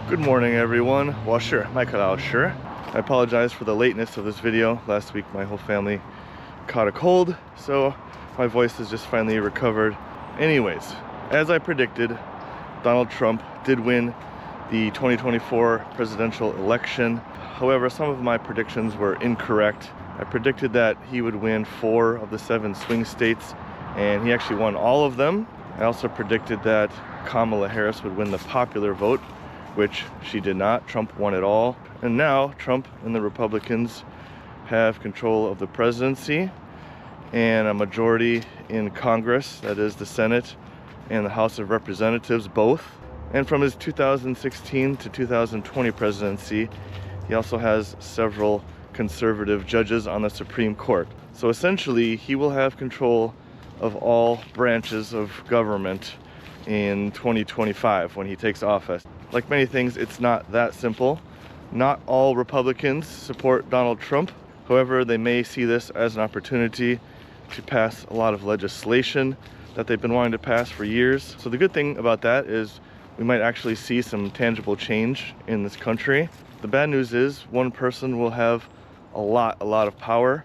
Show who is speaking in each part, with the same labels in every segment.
Speaker 1: Good morning, everyone. Well, sure,麦克老师. I apologize for the lateness of this video. Last week, my whole family caught a cold, so my voice has just finally recovered. Anyways, as I predicted, Donald Trump did win the 2024 presidential election. However, some of my predictions were incorrect. I predicted that he would win 4 of the 7 swing states, and he actually won all of them. I also predicted that Kamala Harris would win the popular vote, which she did not. Trump won it all. And now Trump and the Republicans have control of the presidency and a majority in Congress, that is the Senate and the House of Representatives both. And from his 2016 to 2020 presidency, he also has several conservative judges on the Supreme Court. So essentially, he will have control of all branches of government in 2025 when he takes office. Like many things, it's not that simple. Not all Republicans support Donald Trump. However, they may see this as an opportunity to pass a lot of legislation that they've been wanting to pass for years. So the good thing about that is we might actually see some tangible change in this country. The bad news is one person will have a lot of power.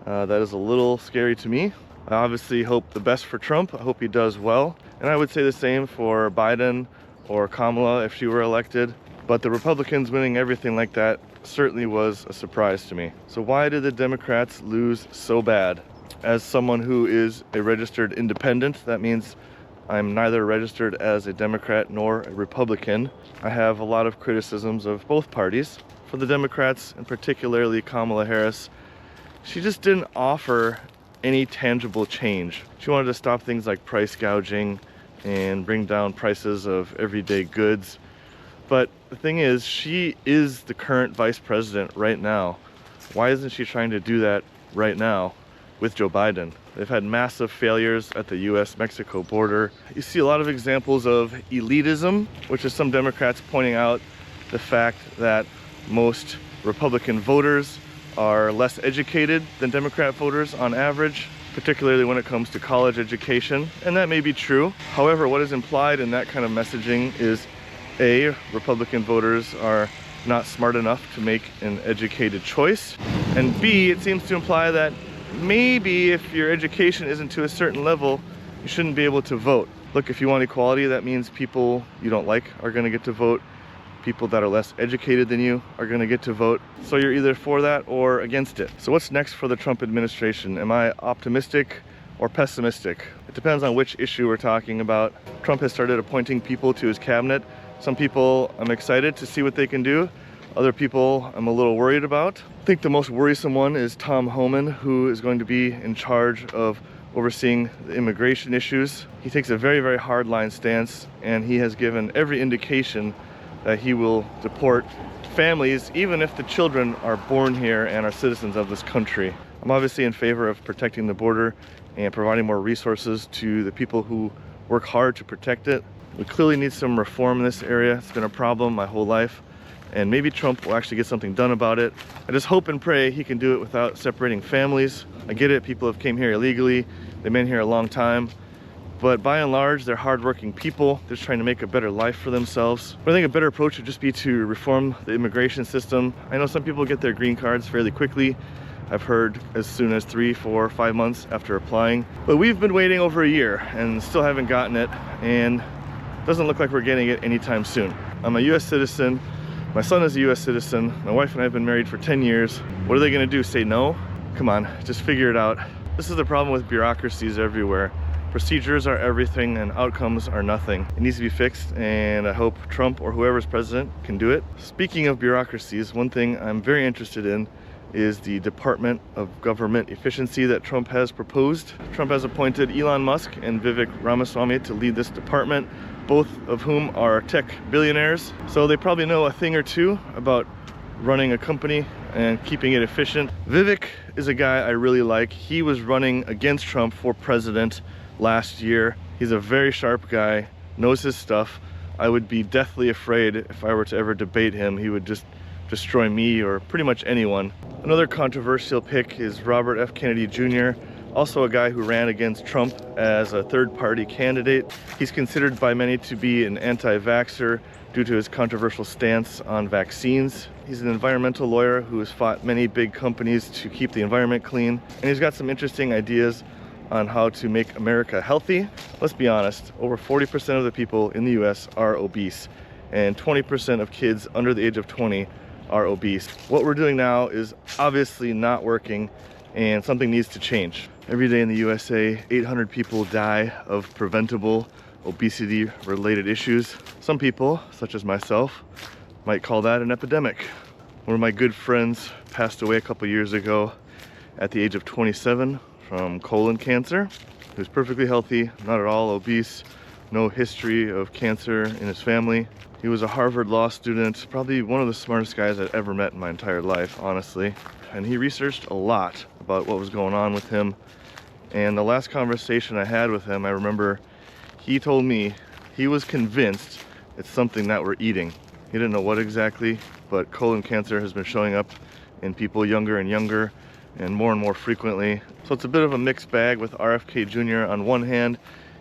Speaker 1: That is a little scary to me. I obviously hope the best for Trump. I hope he does well. And I would say the same for Biden or Kamala if she were elected. But the Republicans winning everything like that certainly was a surprise to me. So why did the Democrats lose so bad? As someone who is a registered independent, that means I'm neither registered as a Democrat nor a Republican. I have a lot of criticisms of both parties. For the Democrats, and particularly Kamala Harris, she just didn't offer any tangible change. She wanted to stop things like price gouging and bring down prices of everyday goods. But the thing is, she is the current vice president right now. Why isn't she trying to do that right now with Joe Biden? They've had massive failures at the US-Mexico border. You see a lot of examples of elitism, which is some Democrats pointing out the fact that most Republican voters are less educated than Democrat voters on average, particularly when it comes to college education, and that may be true. However, what is implied in that kind of messaging is A, Republican voters are not smart enough to make an educated choice, and B, it seems to imply that maybe if your education isn't to a certain level, you shouldn't be able to vote. Look, if you want equality, that means people you don't like are going to get to vote. People that are less educated than you are going to get to vote. So you're either for that or against it. So what's next for the Trump administration? Am I optimistic or pessimistic? It depends on which issue we're talking about. Trump has started appointing people to his cabinet. Some people I'm excited to see what they can do. Other people I'm a little worried about. I think the most worrisome one is Tom Homan, who is going to be in charge of overseeing the immigration issues. He takes a very hardline stance, and he has given every indication that he will deport families even if the children are born here and are citizens of this country. I'm obviously in favor of protecting the border and providing more resources to the people who work hard to protect it. We clearly need some reform in this area. It's been a problem my whole life, and maybe Trump will actually get something done about it. I just hope and pray he can do it without separating families. I get it, people have came here illegally, they've been here a long time, but by and large, they're hardworking people. They're just trying to make a better life for themselves. But I think a better approach would just be to reform the immigration system. I know some people get their green cards fairly quickly. I've heard as soon as 3, 4, 5 months after applying. But we've been waiting over a year and still haven't gotten it, and it doesn't look like we're getting it anytime soon. I'm a US citizen. My son is a US citizen. My wife and I have been married for 10 years. What are they gonna do, say no? Come on, just figure it out. This is the problem with bureaucracies everywhere. Procedures are everything and outcomes are nothing. It needs to be fixed, and I hope Trump or whoever's president can do it. Speaking of bureaucracies, one thing I'm very interested in is the Department of Government Efficiency that Trump has proposed. Trump has appointed Elon Musk and Vivek Ramaswamy to lead this department, both of whom are tech billionaires. So they probably know a thing or two about running a company and keeping it efficient. Vivek is a guy I really like. He was running against Trump for president last year. He's a very sharp guy, knows his stuff. I would be deathly afraid if I were to ever debate him. He would just destroy me or pretty much anyone. Another controversial pick is Robert F. Kennedy Jr., also a guy who ran against Trump as a third-party candidate. He's considered by many to be an anti-vaxxer, due to his controversial stance on vaccines. He's an environmental lawyer who has fought many big companies to keep the environment clean, and he's got some interesting ideas on how to make America healthy. Let's be honest, over 40% of the people in the US are obese, and 20% of kids under the age of 20 are obese. What we're doing now is obviously not working, and something needs to change. Every day in the USA, 800 people die of preventable obesity-related issues. Some people, such as myself, might call that an epidemic. One of my good friends passed away a couple years ago at the age of 27 from colon cancer. He was perfectly healthy, not at all obese, no history of cancer in his family. He was a Harvard law student, probably one of the smartest guys I've ever met in my entire life, honestly. And he researched a lot about what was going on with him. And the last conversation I had with him, I remember he told me he was convinced it's something that we're eating. He didn't know what exactly, but colon cancer has been showing up in people younger and younger and more frequently. So it's a bit of a mixed bag with RFK Jr. on one hand.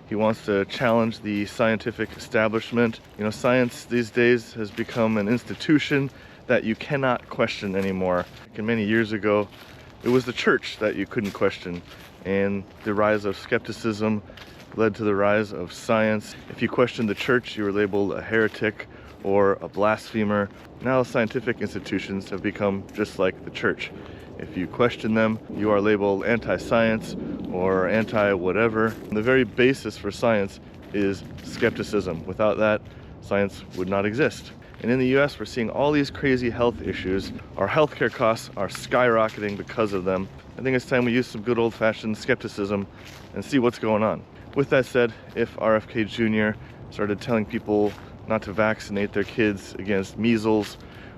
Speaker 1: He wants to challenge the scientific establishment. You know, science these days has become an institution that you cannot question anymore. And many years ago, it was the church that you couldn't question, and the rise of skepticism led to the rise of science. If you questioned the church, you were labeled a heretic or a blasphemer. Now scientific institutions have become just like the church. If you question them, you are labeled anti-science or anti-whatever. The very basis for science is skepticism. Without that, science would not exist. And in the US, we're seeing all these crazy health issues. Our healthcare costs are skyrocketing because of them. I think it's time we use some good old-fashioned skepticism and see what's going on. With that said, if RFK Jr. started telling people not to vaccinate their kids against measles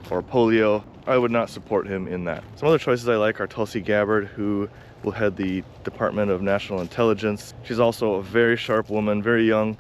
Speaker 1: or polio, I would not support him in that. Some other choices I like are Tulsi Gabbard, who will head the Department of National Intelligence. She's also a very sharp woman, very young,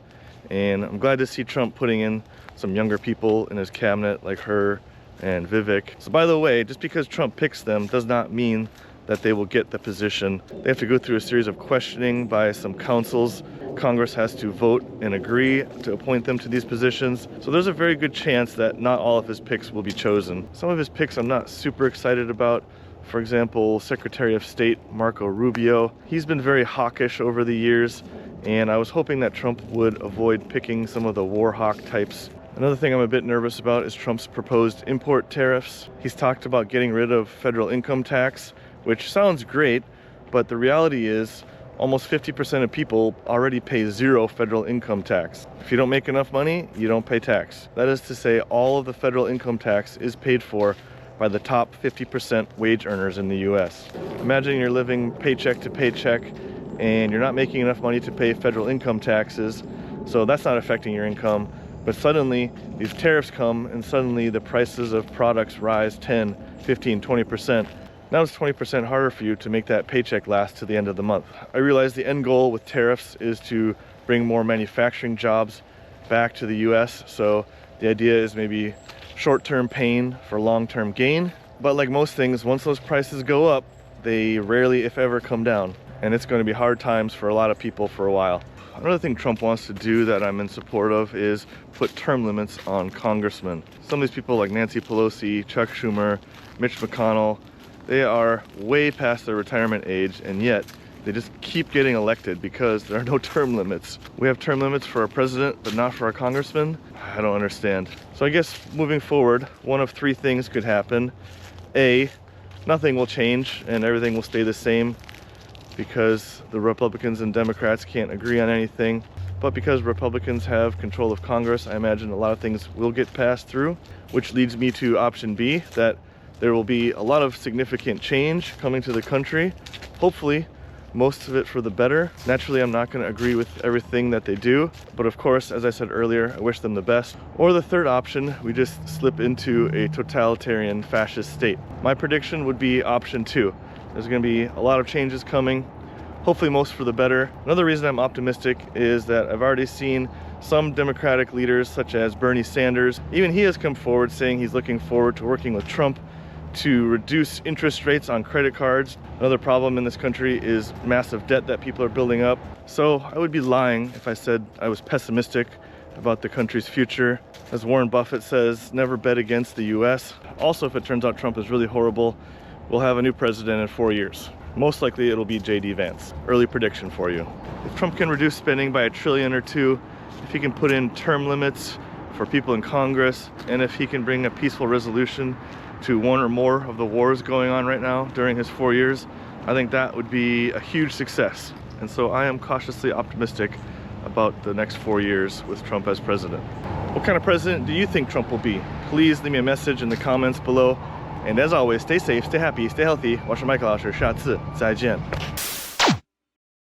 Speaker 1: and I'm glad to see Trump putting in some younger people in his cabinet like her and Vivek. So by the way, just because Trump picks them does not mean that they will get the position. They have to go through a series of questioning by some councils. Congress has to vote and agree to appoint them to these positions. So there's a very good chance that not all of his picks will be chosen. Some of his picks I'm not super excited about. For example, Secretary of State Marco Rubio. He's been very hawkish over the years, and I was hoping that Trump would avoid picking some of the war hawk types. Another thing I'm a bit nervous about is Trump's proposed import tariffs. He's talked about getting rid of federal income tax, which sounds great, but the reality is almost 50% of people already pay zero federal income tax. If you don't make enough money, you don't pay tax. That is to say, all of the federal income tax is paid for by the top 50% wage earners in the US. Imagine you're living paycheck to paycheck and you're not making enough money to pay federal income taxes, so that's not affecting your income. But suddenly these tariffs come and suddenly the prices of products rise 10, 15, 20%. Now it's 20% harder for you to make that paycheck last to the end of the month. I realize the end goal with tariffs is to bring more manufacturing jobs back to the US. So the idea is maybe short-term pain for long-term gain. But like most things, once those prices go up, they rarely, if ever, come down. And it's going to be hard times for a lot of people for a while. Another thing Trump wants to do that I'm in support of is put term limits on congressmen. Some of these people like Nancy Pelosi, Chuck Schumer, Mitch McConnell, they are way past their retirement age, and yet they just keep getting elected because there are no term limits. We have term limits for our president, but not for our congressmen? I don't understand. So I guess moving forward, one of three things could happen. A, nothing will change and everything will stay the same because the Republicans and Democrats can't agree on anything. But because Republicans have control of Congress, I imagine a lot of things will get passed through, which leads me to option B, that there will be a lot of significant change coming to the country. Hopefully, most of it for the better. Naturally, I'm not going to agree with everything that they do, but of course, as I said earlier, I wish them the best. Or the third option, we just slip into a totalitarian fascist state. My prediction would be option 2. There's going to be a lot of changes coming, hopefully most for the better. Another reason I'm optimistic is that I've already seen some Democratic leaders, such as Bernie Sanders, even he has come forward saying he's looking forward to working with Trump to reduce interest rates on credit cards. Another problem in this country is massive debt that people are building up. So I would be lying if I said I was pessimistic about the country's future. As Warren Buffett says, never bet against the US. Also, if it turns out Trump is really horrible, we'll have a new president in 4 years. Most likely it'll be J.D. Vance. Early prediction for you. If Trump can reduce spending by $1 trillion or $2 trillion, if he can put in term limits for people in Congress, and if he can bring a peaceful resolution to one or more of the wars going on right now during his 4 years, I think that would be a huge success. And so I am cautiously optimistic about the next 4 years with Trump as president. What kind of president do you think Trump will be? Please leave me a message in the comments below. And as always, stay safe, stay happy, stay healthy. 我是麦克老师，下次再见。